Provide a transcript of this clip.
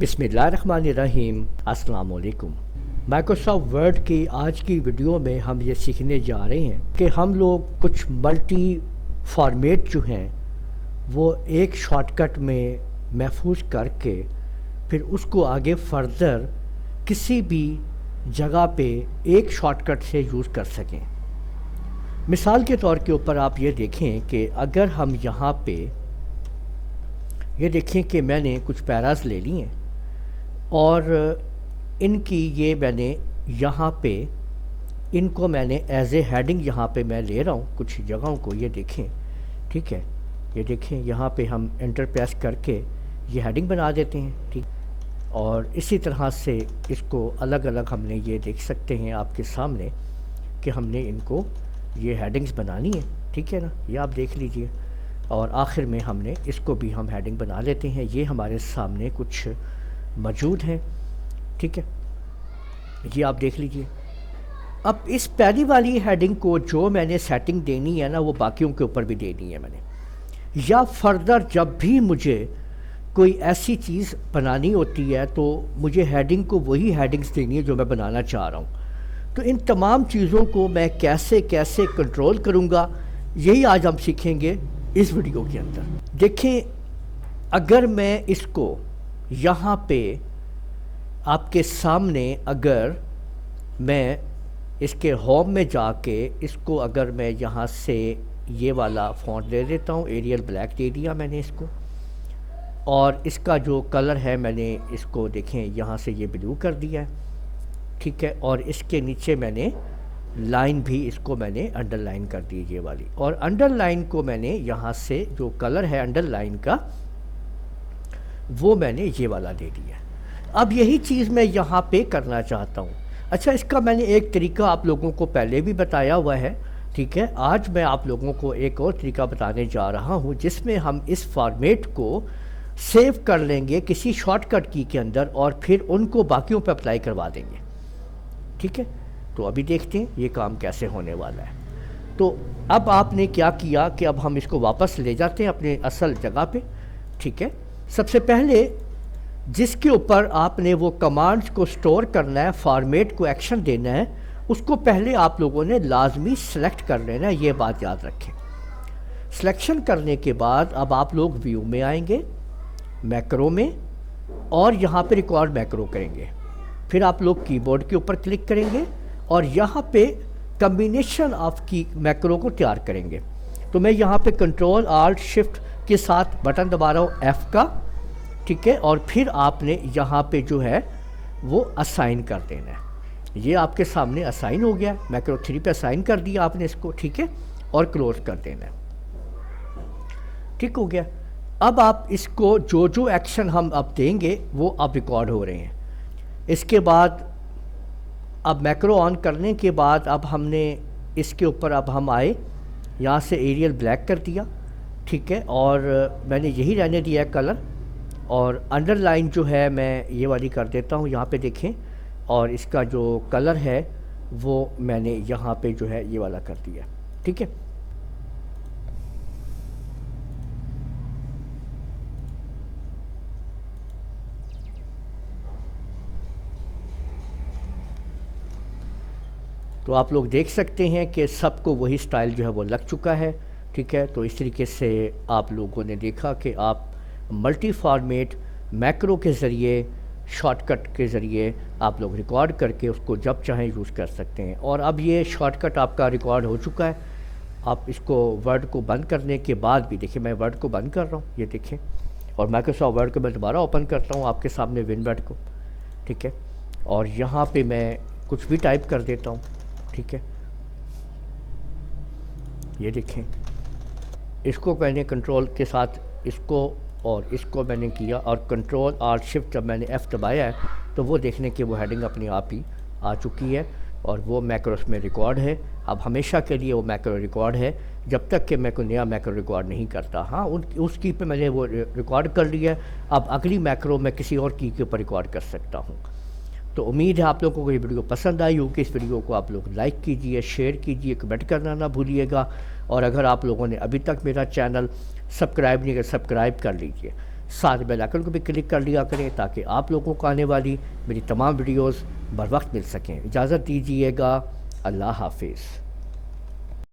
بسم اللہ الرحمن الرحیم۔ السلام علیکم۔ مائکروسافٹ ورڈ کی آج کی ویڈیو میں ہم یہ سیکھنے جا رہے ہیں کہ ہم لوگ کچھ ملٹی فارمیٹ جو ہیں وہ ایک شارٹ کٹ میں محفوظ کر کے پھر اس کو آگے فردر کسی بھی جگہ پہ ایک شارٹ کٹ سے یوز کر سکیں۔ مثال کے طور کے اوپر آپ یہ دیکھیں کہ اگر ہم یہاں پہ یہ دیکھیں کہ میں نے کچھ پیراز لے لی ہیں اور ان کی یہ میں نے یہاں پہ ان کو میں نے ایز اے ہیڈنگ یہاں پہ میں لے رہا ہوں کچھ جگہوں کو، یہ دیکھیں ٹھیک ہے، یہ دیکھیں یہاں پہ ہم انٹر پریس کر کے یہ ہیڈنگ بنا دیتے ہیں ٹھیک، اور اسی طرح سے اس کو الگ الگ ہم نے یہ دیکھ سکتے ہیں آپ کے سامنے کہ ہم نے ان کو یہ ہیڈنگز بنانی ہے ٹھیک ہے نا، یہ آپ دیکھ لیجئے، اور آخر میں ہم نے اس کو بھی ہم ہیڈنگ بنا لیتے ہیں۔ یہ ہمارے سامنے کچھ موجود ہیں ٹھیک ہے، یہ آپ دیکھ لیجئے۔ اب اس پہلی والی ہیڈنگ کو جو میں نے سیٹنگ دینی ہے نا وہ باقیوں کے اوپر بھی دینی ہے میں نے، یا فردر جب بھی مجھے کوئی ایسی چیز بنانی ہوتی ہے تو مجھے ہیڈنگ کو وہی ہیڈنگز دینی ہے جو میں بنانا چاہ رہا ہوں۔ تو ان تمام چیزوں کو میں کیسے کنٹرول کروں گا، یہی آج ہم سیکھیں گے اس ویڈیو کے اندر۔ دیکھیں اگر میں اس کو یہاں پہ آپ کے سامنے اگر میں اس کے ہوم میں جا کے اس کو اگر میں یہاں سے یہ والا فونٹ دے دیتا ہوں، ایریل بلیک دے دیا میں نے اس کو، اور اس کا جو کلر ہے میں نے اس کو دیکھیں یہاں سے یہ بلو کر دیا ہے ٹھیک ہے، اور اس کے نیچے میں نے لائن بھی اس کو میں نے انڈر لائن کر دی یہ والی، اور انڈر لائن کو میں نے یہاں سے جو کلر ہے انڈر لائن کا وہ میں نے یہ والا دے دیا۔ اب یہی چیز میں یہاں پہ کرنا چاہتا ہوں۔ اچھا، اس کا میں نے ایک طریقہ آپ لوگوں کو پہلے بھی بتایا ہوا ہے ٹھیک ہے، آج میں آپ لوگوں کو ایک اور طریقہ بتانے جا رہا ہوں جس میں ہم اس فارمیٹ کو سیو کر لیں گے کسی شارٹ کٹ کی کے اندر اور پھر ان کو باقیوں پہ اپلائی کروا دیں گے ٹھیک ہے۔ تو ابھی دیکھتے ہیں یہ کام کیسے ہونے والا ہے۔ تو اب آپ نے کیا کیا کہ اب ہم اس کو واپس لے جاتے ہیں اپنے اصل جگہ پہ ٹھیک ہے۔ سب سے پہلے جس کے اوپر آپ نے وہ کمانڈز کو سٹور کرنا ہے، فارمیٹ کو ایکشن دینا ہے، اس کو پہلے آپ لوگوں نے لازمی سلیکٹ کر لینا ہے، یہ بات یاد رکھیں۔ سلیکشن کرنے کے بعد اب آپ لوگ ویو میں آئیں گے، میکرو میں، اور یہاں پہ ریکارڈ میکرو کریں گے، پھر آپ لوگ کی بورڈ کے اوپر کلک کریں گے اور یہاں پہ کمبینیشن آف کی میکرو کو تیار کریں گے۔ تو میں یہاں پہ کنٹرول آلٹ شفٹ کے ساتھ بٹن دبا رہا ہوں ایف کا ٹھیک ہے، اور پھر آپ نے یہاں پہ جو ہے وہ اسائن کر دینا ہے۔ یہ آپ کے سامنے اسائن ہو گیا، میکرو 3 پہ اسائن کر دیا آپ نے اس کو ٹھیک ہے، اور کلوز کر دینا ہے ٹھیک ہو گیا۔ اب آپ اس کو جو ایکشن ہم اب دیں گے وہ اب ریکارڈ ہو رہے ہیں۔ اس کے بعد اب میکرو آن کرنے کے بعد اب ہم نے اس کے اوپر اب ہم آئے، یہاں سے ایریل بلیک کر دیا ٹھیک ہے، اور میں نے یہی رہنے دیا ہے کلر، اور انڈر لائن جو ہے میں یہ والی کر دیتا ہوں یہاں پہ دیکھیں، اور اس کا جو کلر ہے وہ میں نے یہاں پہ جو ہے یہ والا کر دیا ٹھیک ہے۔ تو آپ لوگ دیکھ سکتے ہیں کہ سب کو وہی سٹائل جو ہے وہ لگ چکا ہے ٹھیک ہے۔ تو اس طریقے سے آپ لوگوں نے دیکھا کہ آپ ملٹی فارمیٹ میکرو کے ذریعے، شارٹ کٹ کے ذریعے آپ لوگ ریکارڈ کر کے اس کو جب چاہیں یوز کر سکتے ہیں۔ اور اب یہ شارٹ کٹ آپ کا ریکارڈ ہو چکا ہے۔ آپ اس کو ورڈ کو بند کرنے کے بعد بھی دیکھیں، میں ورڈ کو بند کر رہا ہوں یہ دیکھیں، اور مائکروسافٹ ورڈ کو میں دوبارہ اوپن کرتا ہوں آپ کے سامنے ون ورڈ کو ٹھیک ہے، اور یہاں پہ میں کچھ بھی ٹائپ کر دیتا ہوں ٹھیک ہے۔ یہ دیکھیں، اس کو میں نے کنٹرول کے ساتھ اس کو اور اس کو میں نے کیا، اور کنٹرول آلٹ شفٹ جب میں نے ایف دبایا ہے تو وہ دیکھنے کہ وہ ہیڈنگ اپنے آپ ہی آ چکی ہے، اور وہ میکرو اس میں ریکارڈ ہے۔ اب ہمیشہ کے لیے وہ میکرو ریکارڈ ہے جب تک کہ میں کوئی نیا میکرو ریکارڈ نہیں کرتا۔ ہاں اس کی پہ میں نے وہ ریکارڈ کر لیا ہے، اب اگلی میکرو میں کسی اور کی کے اوپر ریکارڈ کر سکتا ہوں۔ تو امید ہے آپ لوگوں کو یہ ویڈیو پسند آئی ہوگی۔ اس ویڈیو کو آپ لوگ لائک کیجئے، شیئر کیجئے، کمنٹ کرنا نہ بھولیے گا، اور اگر آپ لوگوں نے ابھی تک میرا چینل سبسکرائب نہیں کیا سبسکرائب کر لیجئے۔ ساتھ بیل آئکن کو بھی کلک کر لیا کریں تاکہ آپ لوگوں کو آنے والی میری تمام ویڈیوز بر وقت مل سکیں۔ اجازت دیجیے گا، اللہ حافظ۔